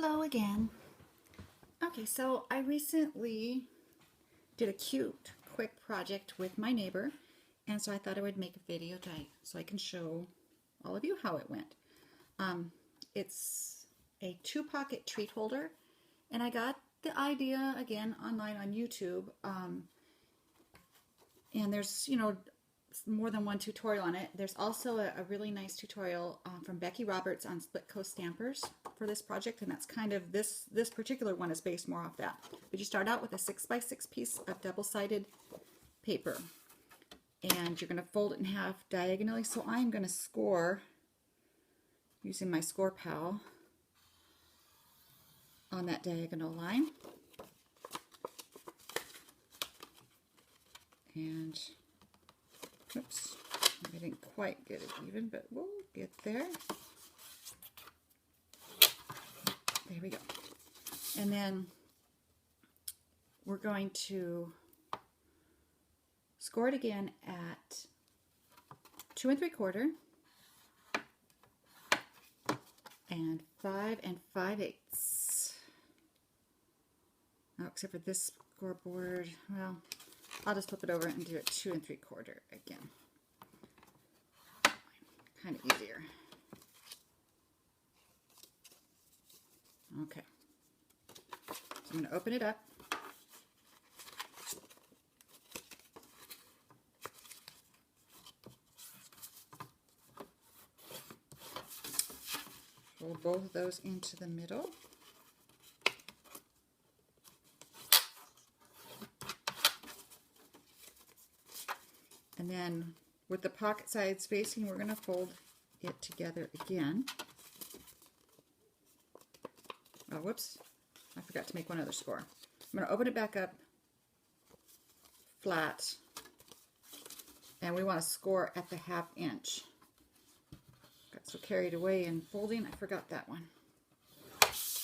Hello again. Okay, so I recently did a cute, quick project with my neighbor, and so I thought I would make a video so I can show all of you how it went. It's a two-pocket treat holder, and I got the idea again online on YouTube. And there's, more than one tutorial on it. There's also a really nice tutorial from Becky Roberts on split coast stampers for this project, and that's kind of this particular one is based more off that. But you start out with a 6x6 piece of double-sided paper, and you're going to fold it in half diagonally. So I'm going to score using my Score Pal on that diagonal line, and oops, I didn't quite get it even, but we'll get there. There we go. And then we're going to score it again at 2 3/4 and 5 5/8. Oh, except for this scoreboard, well, I'll just flip it over and do it 2 3/4 again. Kind of easier. Okay. So I'm going to open it up. Fold both of those into the middle. And then with the pocket sides facing, we're going to fold it together again. Oh, whoops. I forgot to make one other score. I'm going to open it back up flat, and we want to score at the 1/2 inch. Got so carried away in folding, I forgot that one.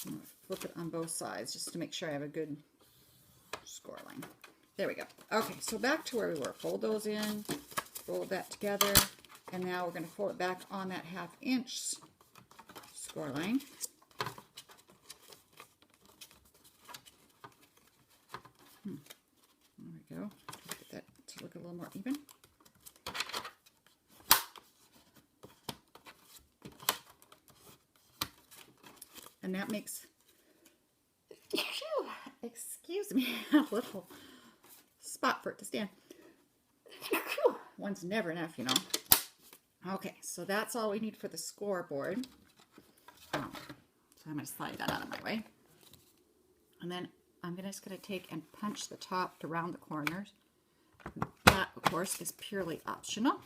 I'm going to flip it on both sides just to make sure I have a good score line. There we go. Okay, so back to where we were. Fold those in, fold that together, and now we're going to fold it back on that 1/2 inch score line. There we go. Get that to look a little more even. And that makes, excuse me, a little spot for it to stand. One's never enough, you know. Okay, so that's all we need for the scoreboard. So I'm going to slide that out of my way. And then I'm just going to take and punch the top to round the corners. That, of course, is purely optional.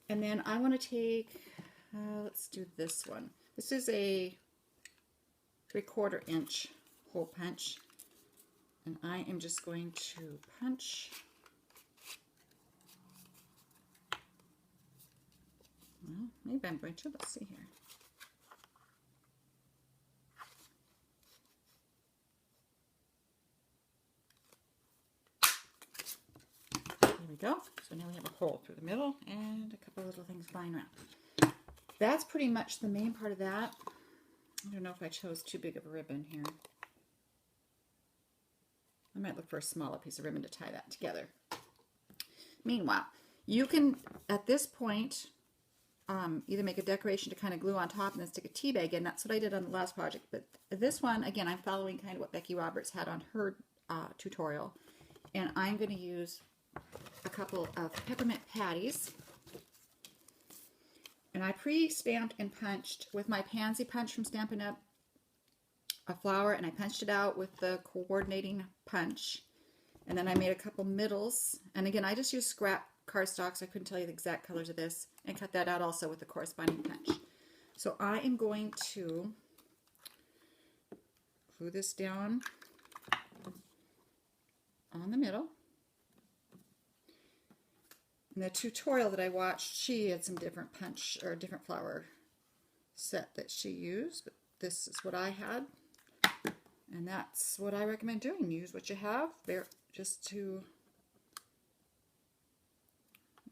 And then I want to take, let's do this one. This is a 3/4 inch hole punch. And I am just going to punch. Well, maybe I'm going to, let's see here. There we go. So now we have a hole through the middle and a couple little things flying around. That's pretty much the main part of that. I don't know if I chose too big of a ribbon here. I might look for a smaller piece of ribbon to tie that together. Meanwhile, you can, at this point, either make a decoration to kind of glue on top and then stick a tea bag in. That's what I did on the last project. But this one, again, I'm following kind of what Becky Roberts had on her tutorial. And I'm going to use a couple of peppermint patties. And I pre-stamped and punched with my Pansy punch from Stampin' Up! A flower, and I punched it out with the coordinating punch. And then I made a couple middles. And again, I just used scrap cardstock, so I couldn't tell you the exact colors of this, and cut that out also with the corresponding punch. So I am going to glue this down on the middle. In the tutorial that I watched, she had some different punch or different flower set that she used, but this is what I had, and that's what I recommend doing. Use what you have there, just to,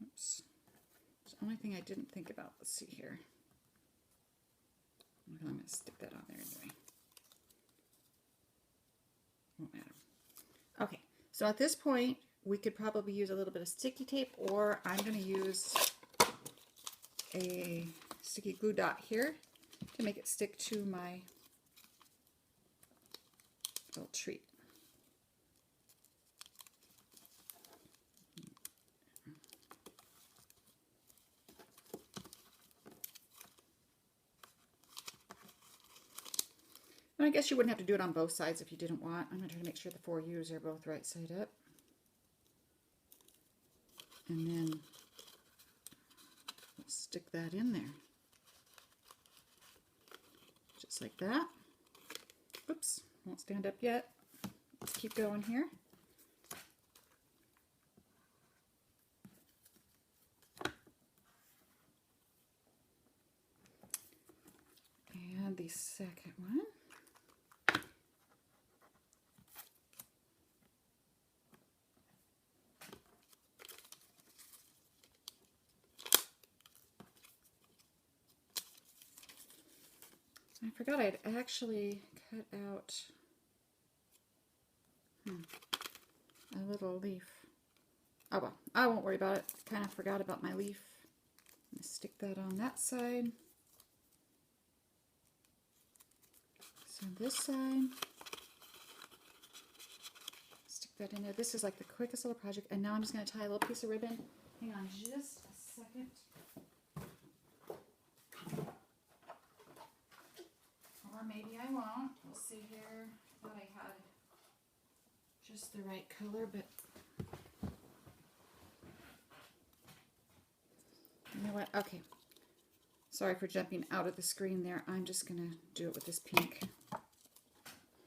oops, it's the only thing I didn't think about. Let's see here. I'm going to stick that on there anyway. Okay, so at this point, we could probably use a little bit of sticky tape, or I'm going to use a sticky glue dot here to make it stick to my little treat. And I guess you wouldn't have to do it on both sides if you didn't want. I'm going to try to make sure the 4 U's are both right side up. And then we'll stick that in there. Just like that. Oops, won't stand up yet. Let's keep going here. And the second one. I forgot I'd actually cut out a little leaf. Oh well, I won't worry about it. Kind of forgot about my leaf. I'm going to stick that on that side. So this side. Stick that in there. This is like the quickest little project. And now I'm just going to tie a little piece of ribbon. Hang on just a second. Or maybe I won't. We'll see here. I thought I had just the right color, but you know what? Okay. Sorry for jumping out of the screen there. I'm just going to do it with this pink.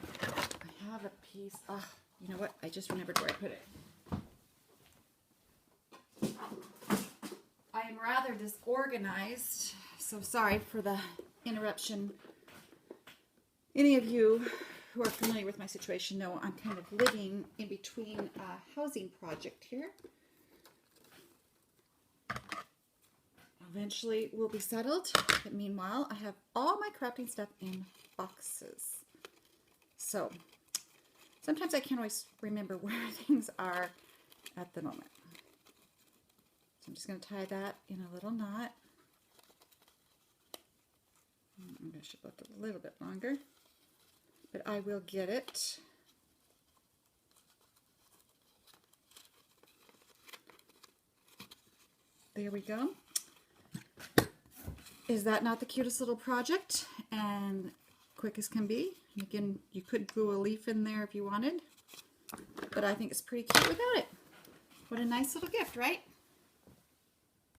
I have a piece. Ah, you know what? I just remembered where I put it. I am rather disorganized, so sorry for the interruption. Any of you who are familiar with my situation know I'm kind of living in between a housing project here. Eventually we'll be settled, but meanwhile I have all my crafting stuff in boxes. So sometimes I can't always remember where things are at the moment. So I'm just going to tie that in a little knot. I should have left it a little bit longer, but I will get it. There we go. Is that not the cutest little project and quick as can be? Again, you could glue a leaf in there if you wanted, but I think it's pretty cute without it. What a nice little gift, right?